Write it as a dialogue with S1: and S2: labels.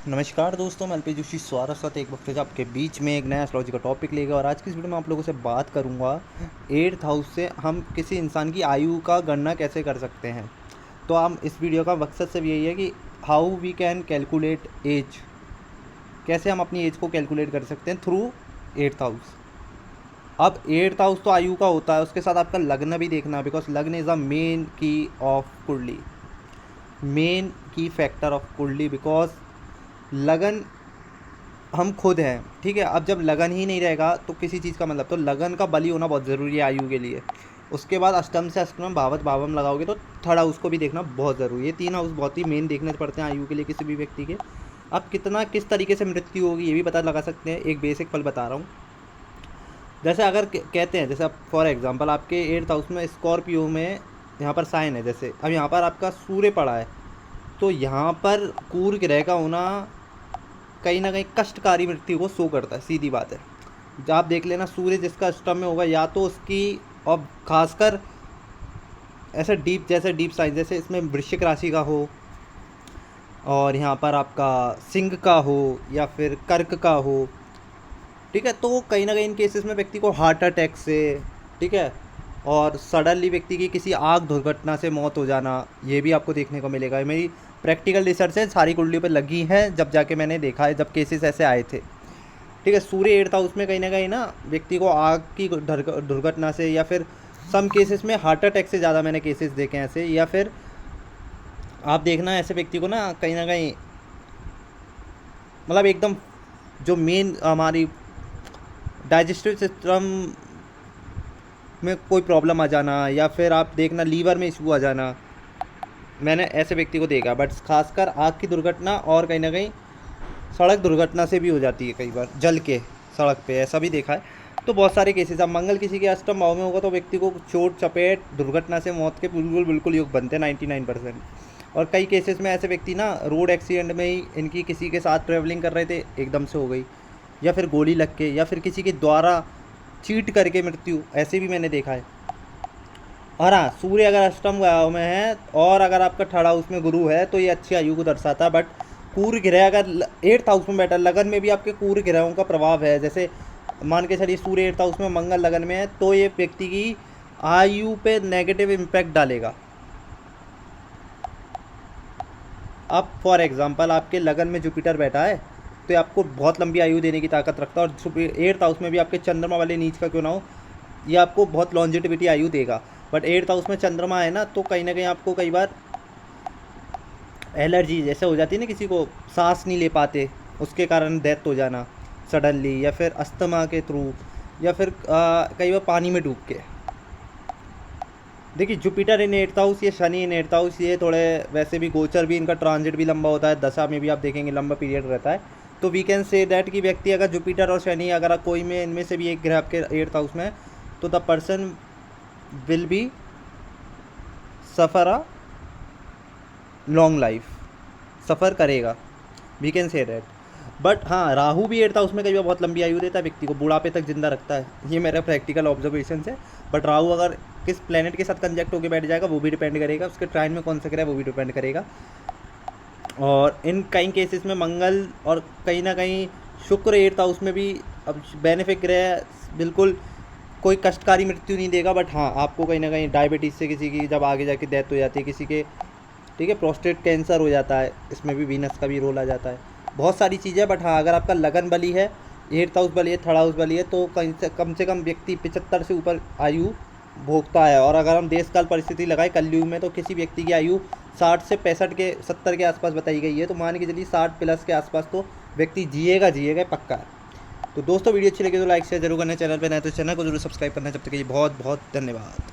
S1: नमस्कार दोस्तों, मैं अल्पेश जोशी स्वागत एक वक्त आपके बीच में एक नया एस्ट्रोलॉजी का टॉपिक लेकर। और आज की इस वीडियो में आप लोगों से बात करूंगा 8th हाउस से हम किसी इंसान की आयु का गणना कैसे कर सकते हैं। तो हम इस वीडियो का मकसद सिर्फ यही है कि how we can calculate age, कैसे हम अपनी एज को कैलकुलेट कर सकते हैं थ्रू 8th हाउस। अब 8th हाउस तो आयु का होता है, उसके साथ आपका लग्न भी देखना, बिकॉज लग्न इज़ अ मेन की ऑफ कुंडली, मेन की फैक्टर ऑफ कुंडली। बिकॉज लगन हम खुद हैं, ठीक है। अब जब लगन ही नहीं रहेगा तो किसी चीज़ का मतलब, तो लगन का बली होना बहुत ज़रूरी है आयु के लिए। उसके बाद अष्टम से अष्टम भावत भावम लगाओगे तो थर्ड हाउस को भी देखना बहुत ज़रूरी है। 3 हाउस बहुत ही मेन देखने पड़ते हैं आयु के लिए किसी भी व्यक्ति के। अब कितना किस तरीके से मृत्यु होगी ये भी पता लगा सकते हैं। एक बेसिक फल बता रहा हूँ। जैसे अगर कहते हैं, जैसे अब फॉर एग्जांपल आपके 8th हाउस में स्कॉर्पियो में यहाँ पर साइन है, जैसे अब यहाँ पर आपका सूर्य पड़ा है, तो यहाँ पर कूर्ग ग्रह का होना कहीं ना कहीं कष्टकारी मृत्यु को शो करता है, सीधी बात है। जब आप देख लेना सूर्य जिसका अष्टम में होगा, या तो उसकी, और खासकर ऐसे डीप, जैसे डीप साइंस, जैसे इसमें वृश्चिक राशि का हो और यहाँ पर आपका सिंह का हो या फिर कर्क का हो, ठीक है, तो कहीं ना कहीं इन केसेस में व्यक्ति को हार्ट अटैक से, ठीक है, और सडनली व्यक्ति की किसी आग दुर्घटना से मौत हो जाना, ये भी आपको देखने को मिलेगा। मेरी प्रैक्टिकल रिसर्च है, सारी कुंडलियों पर लगी है, जब जाके मैंने देखा है, जब केसेस ऐसे आए थे, ठीक है। सूर्य 8th हाउस में कहीं ना व्यक्ति को आग की दुर्घटना से, या फिर सम केसेस में हार्ट अटैक से ज़्यादा मैंने केसेस देखे हैं ऐसे। या फिर आप देखना ऐसे व्यक्ति को ना कहीं मतलब एकदम जो मेन हमारी डाइजेस्टिव सिस्टम में कोई प्रॉब्लम आ जाना, या फिर आप देखना लीवर में इशू आ जाना, मैंने ऐसे व्यक्ति को देखा। बट खासकर आग की दुर्घटना और कहीं ना कहीं सड़क दुर्घटना से भी हो जाती है, कई बार जल के सड़क पे, ऐसा भी देखा है। तो बहुत सारे केसेस। अब मंगल किसी के अष्टम भाव में होगा तो व्यक्ति को चोट चपेट दुर्घटना से मौत के बिल्कुल योग बनते हैं 99%। और कई केसेस में ऐसे व्यक्ति ना रोड एक्सीडेंट में ही इनकी किसी के साथ ट्रैवलिंग कर रहे थे, एकदम से हो गई, या फिर गोली लग के, या फिर किसी के द्वारा चीट करके मृत्यु, ऐसे भी मैंने देखा है। और हाँ, सूर्य अगर अष्टम भाव में है और अगर आपका थर्ड हाउस में गुरु है तो ये अच्छी आयु को दर्शाता है। बट कूर्ग ग्रह अगर 8th हाउस में बैठा, लगन में भी आपके कूर्ग ग्रहों का प्रभाव है, जैसे मान के चलिए सूर्य 8th हाउस में, मंगल लगन में है, तो ये व्यक्ति की आयु पे नेगेटिव इम्पैक्ट डालेगा। अब फॉर एग्जांपल आपके लगन में जुपिटर बैठा है तो ये आपको बहुत लंबी आयु देने की ताकत रखता है। और 8th हाउस में भी आपके चंद्रमा वाले नीच का क्यों ना हो, ये आपको बहुत लॉन्जिटिविटी आयु देगा। बट 8th हाउस में चंद्रमा है ना, तो कहीं ना कहीं आपको कई बार एलर्जी जैसे हो जाती है ना, किसी को सांस नहीं ले पाते, उसके कारण डेथ हो जाना सडनली, या फिर अस्थमा के थ्रू, या फिर कई बार पानी में डूब के। देखिए जुपिटर इन 8th हाउस, ये शनि इन 8th हाउस, ये थोड़े वैसे भी गोचर भी, इनका ट्रांजिट भी लंबा होता है, दशा में भी आप देखेंगे लंबा पीरियड रहता है। तो वी कैन से दैट कि व्यक्ति अगर जुपिटर और शनि अगर कोई में इनमें से भी एक ग्रह आपके 8th हाउस में है, तो the person will be suffer a long life, suffer करेगा, we can say that. But हाँ, राहु भी 8th हाउस में कई बार बहुत लंबी आयु देता है, व्यक्ति को बुढ़ापे तक जिंदा रखता है, ये मेरा प्रैक्टिकल ऑब्जर्वेशन है। बट राहु अगर किस प्लेनेट के साथ कंजक्ट होकर बैठ जाएगा वो भी डिपेंड करेगा, उसके ट्राइन में कौन सा ग्रह है वो भी डिपेंड करेगा। और इन कई केसेस में मंगल और कहीं ना कहीं शुक्र 8th हाउस में भी अब बेनिफिक ग्रह, बिल्कुल कोई कष्टकारी मृत्यु नहीं देगा। बट हाँ, आपको कहीं ना कहीं डायबिटीज़ से किसी की जब आगे जाके डेथ हो जाती है किसी के, ठीक है, प्रोस्टेट कैंसर हो जाता है, इसमें भी वीनस का भी रोल आ जाता है, बहुत सारी चीज़ें। बट हाँ, अगर आपका लगन बली है, 8th हाउस बली है, थर्ड हाउस बली है, तो कम से कम व्यक्ति 75 से ऊपर आयु भोगता है। और अगर हम देश काल परिस्थिति लगाए कलयुग में, तो किसी व्यक्ति की आयु 60 से 65 के 70 के आसपास बताई गई है। तो मान के चलिए 60 प्लस के आसपास तो व्यक्ति जिएगा पक्का है। तो दोस्तों वीडियो अच्छी लगी तो लाइक शेयर जरूर करना, चैनल पर नए तो चैनल को जरूर सब्सक्राइब करना। जब तक ये बहुत बहुत धन्यवाद।